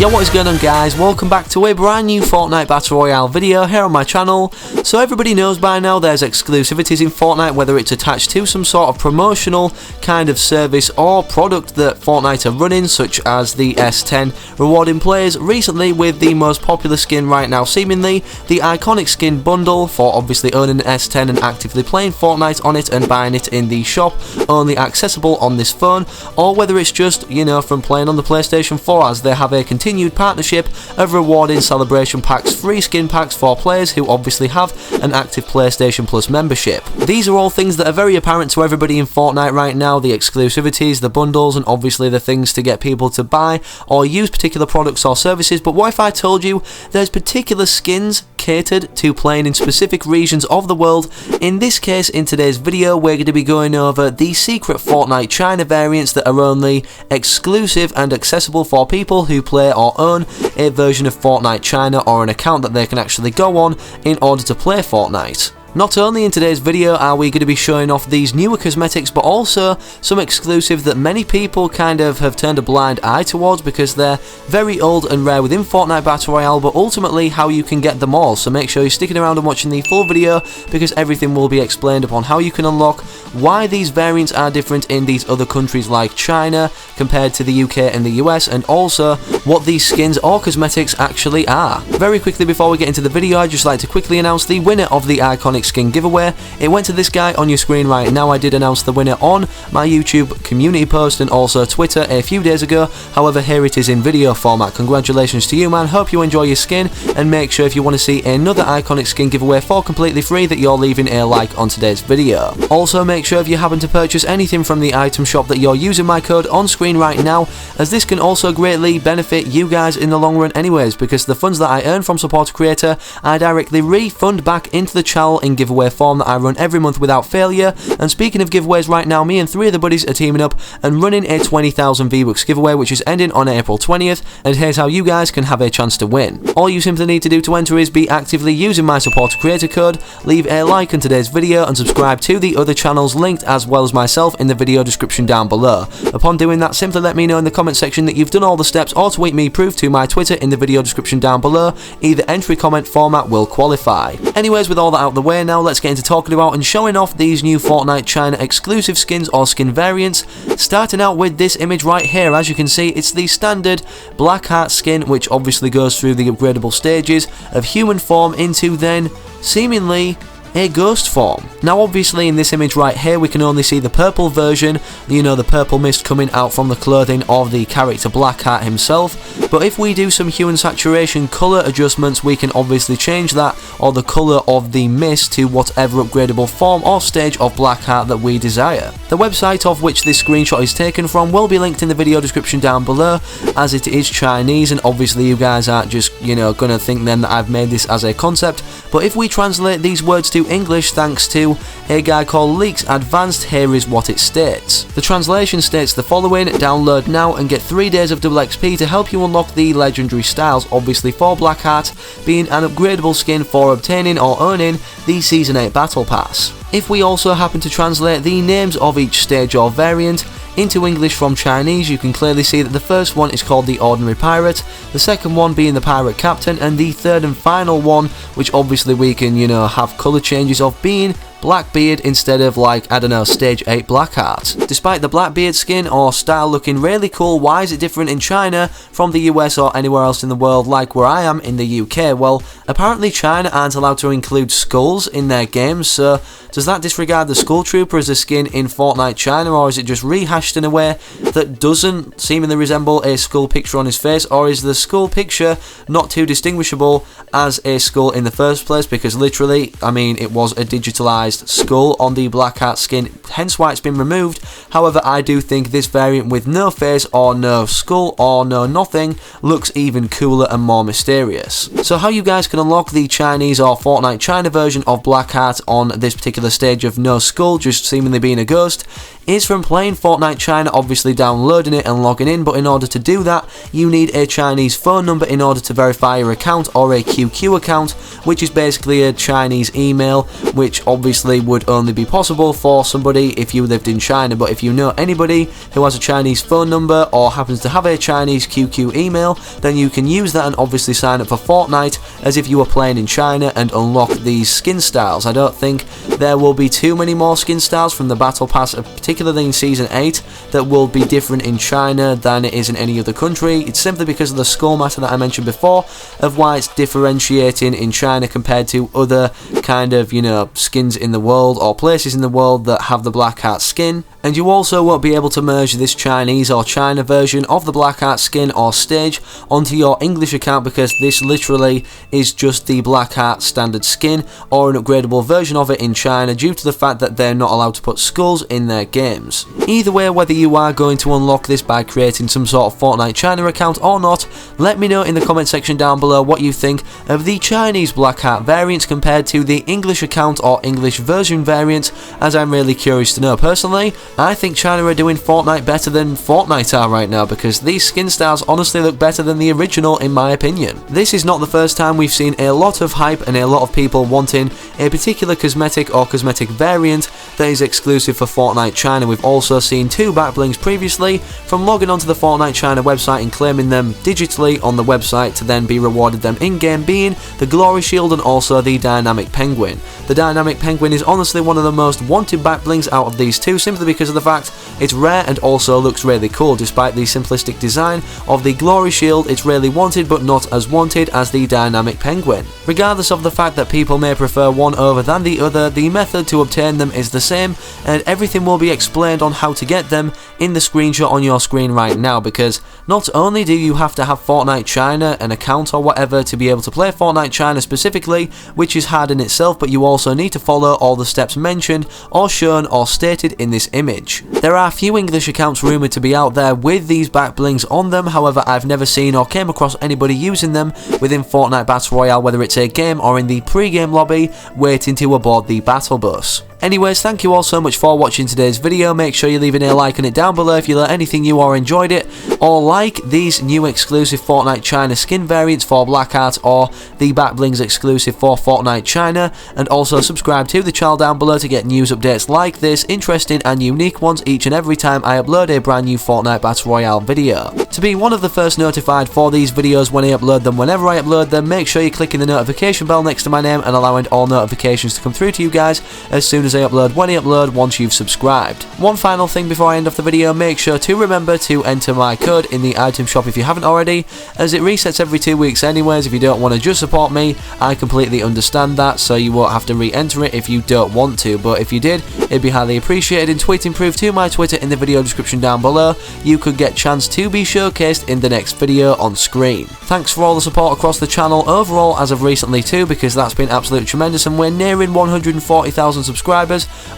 Yo, what is going on guys, welcome back to a brand new Fortnite Battle Royale video here on my channel. So everybody knows by now there's exclusivities in Fortnite, whether it's attached to some sort of promotional kind of service or product that Fortnite are running, such as the S10 rewarding players recently with the most popular skin right now, seemingly the iconic skin bundle for obviously owning an S10 and actively playing Fortnite on it and buying it in the shop, only accessible on this phone, or whether it's just, you know, from playing on the PlayStation 4, as they have a continued partnership of rewarding celebration packs, free skin packs for players who obviously have an active PlayStation Plus membership. These are all things that are very apparent to everybody in Fortnite right now, the exclusivities, the bundles, and obviously the things to get people to buy or use particular products or services. But what if I told you there's particular skins catered to playing in specific regions of the world? In this case, in today's video, we're going to be going over the secret Fortnite China variants that are only exclusive and accessible for people who play or own a version of Fortnite China or an account that they can actually go on in order to play Fortnite. Not only in today's video are we going to be showing off these newer cosmetics, but also some exclusive that many people kind of have turned a blind eye towards because they're very old and rare within Fortnite Battle Royale, but ultimately how you can get them all. So make sure you're sticking around and watching the full video because everything will be explained upon how you can unlock, why these variants are different in these other countries like China compared to the UK and the US, and also what these skins or cosmetics actually are. Very quickly before we get into the video, I'd just like to quickly announce the winner of the iconic skin giveaway. It went to this guy on your screen right now. I did announce the winner on my YouTube community post and also Twitter a few days ago. However, here it is in video format. Congratulations to you, man. Hope you enjoy your skin, and make sure if you want to see another iconic skin giveaway for completely free that you're leaving a like on today's video. Also, make sure if you happen to purchase anything from the item shop that you're using my code on screen right now, as this can also greatly benefit you guys in the long run anyways, because the funds that I earn from support a creator I directly refund back into the channel in giveaway form that I run every month without failure. And speaking of giveaways, right now me and 3 of the buddies are teaming up and running a 20,000 V-Bucks giveaway, which is ending on April 20th, and here's how you guys can have a chance to win. All you simply need to do to enter is be actively using my support a creator code, leave a like on today's video, and subscribe to the other channels linked as well as myself in the video description down below. Upon doing that, simply let me know in the comment section that you've done all the steps, or tweet me proof to my Twitter in the video description down below. Either entry comment format will qualify. Anyways, with all that out of the way now, let's get into talking about and showing off these new Fortnite China exclusive skins or skin variants. Starting out with this image right here, as you can see, it's the standard Blackheart skin, which obviously goes through the upgradable stages of human form into then seemingly a ghost form. Now obviously in this image right here we can only see the purple version, you know, the purple mist coming out from the clothing of the character Blackheart himself, but if we do some hue and saturation colour adjustments, we can obviously change that, or the colour of the mist, to whatever upgradable form or stage of Blackheart that we desire. The website of which this screenshot is taken from will be linked in the video description down below, as it is Chinese, and obviously you guys aren't just, you know, gonna think then that I've made this as a concept, but if we translate these words to English thanks to a guy called Leaks Advanced, here is what it states. The translation states the following: download now and get 3 days of double XP to help you unlock the legendary styles, obviously for Blackheart being an upgradable skin for obtaining or owning the Season 8 Battle Pass. If we also happen to translate the names of each stage or variant into English from Chinese, you can clearly see that the first one is called the Ordinary Pirate, the second one being the Pirate Captain, and the third and final one, which obviously we can, you know, have colour changes of, being Blackbeard instead of, like, I don't know, Stage 8 Blackheart. Despite the Blackbeard skin or style looking really cool, why is it different in China from the US or anywhere else in the world like where I am in the UK? Well, apparently China aren't allowed to include skulls in their games, so does that disregard the Skull Trooper as a skin in Fortnite China, or is it just rehashed in a way that doesn't seemingly resemble a skull picture on his face, or is the skull picture not too distinguishable as a skull in the first place? Because literally, I mean, it was a digitalized skull on the Blackheart skin, hence why it's been removed. However, I do think this variant with no face or no skull or no nothing looks even cooler and more mysterious. So how you guys can unlock the Chinese or Fortnite China version of Blackheart on this particular stage of no skull, just seemingly being a ghost, is from playing Fortnite China, obviously downloading it and logging in, but in order to do that you need a Chinese phone number in order to verify your account, or a QQ account, which is basically a Chinese email, which obviously obviously would only be possible for somebody if you lived in China, but if you know anybody who has a Chinese phone number or happens to have a Chinese QQ email, then you can use that and obviously sign up for Fortnite as if you were playing in China and unlock these skin styles. I don't think there will be too many more skin styles from the Battle Pass, particularly in Season 8, that will be different in China than it is in any other country. It's simply because of the skull matter that I mentioned before, of why it's differentiating in China compared to other kind of, skins in the world or places in the world that have the Blackheart skin. And you also won't be able to merge this Chinese or China version of the Blackheart skin or stage onto your English account, because this literally is just the Blackheart standard skin or an upgradable version of it in China, due to the fact that they're not allowed to put skulls in their games. Either way, whether you are going to unlock this by creating some sort of Fortnite China account or not, let me know in the comment section down below what you think of the Chinese Blackheart variants compared to the English account or English version variant, as I'm really curious to know. Personally, I think China are doing Fortnite better than Fortnite are right now, because these skin styles honestly look better than the original in my opinion. This is not the first time we've seen a lot of hype and a lot of people wanting a particular cosmetic or cosmetic variant that is exclusive for Fortnite China. We've also seen 2 back blings previously from logging onto the Fortnite China website and claiming them digitally on the website to then be rewarded them in-game, being the Glory Shield and also the Dynamic Penguin. The Dynamic Penguin is honestly one of the most wanted back blings out of these two, simply because of the fact it's rare and also looks really cool. Despite the simplistic design of the Glory Shield, it's really wanted but not as wanted as the Dynamic Penguin. Regardless of the fact that people may prefer one over than the other, the method to obtain them is the same, and everything will be explained on how to get them in the screenshot on your screen right now, because not only do you have to have Fortnite China, an account or whatever, to be able to play Fortnite China specifically, which is hard in itself, but you also need to follow all the steps mentioned or shown or stated in this image. There are few English accounts rumoured to be out there with these back blings on them, however I've never seen or came across anybody using them within Fortnite Battle Royale, whether it's a game or in the pre-game lobby waiting to aboard the battle bus. Anyways, thank you all so much for watching today's video. Make sure you're leaving a like on it down below if you learned anything new or enjoyed it, or like these new exclusive Fortnite China skin variants for Blackheart or the back blings exclusive for Fortnite China, and also subscribe to the channel down below to get news updates like this, interesting and unique ones each and every time I upload a brand new Fortnite Battle Royale video. To be one of the first notified for these videos when I upload them, whenever I upload them, make sure you're clicking the notification bell next to my name and allowing all notifications to come through to you guys as soon as I upload when I upload once you've subscribed. One final thing before I end off the video, make sure to remember to enter my code in the item shop if you haven't already, as it resets every 2 weeks anyways. If you don't want to just support me, I completely understand that, so you won't have to re-enter it if you don't want to, but if you did, it'd be highly appreciated. In tweeting proof to my Twitter in the video description down below, you could get chance to be showcased in the next video on screen. Thanks for all the support across the channel overall as of recently too, because that's been absolutely tremendous, and we're nearing 140,000 subscribers,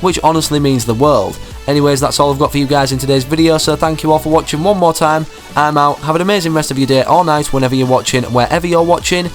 which honestly means the world. Anyways, that's all I've got for you guys in today's video, so thank you all for watching one more time. I'm out. Have an amazing rest of your day or night whenever you're watching, wherever you're watching,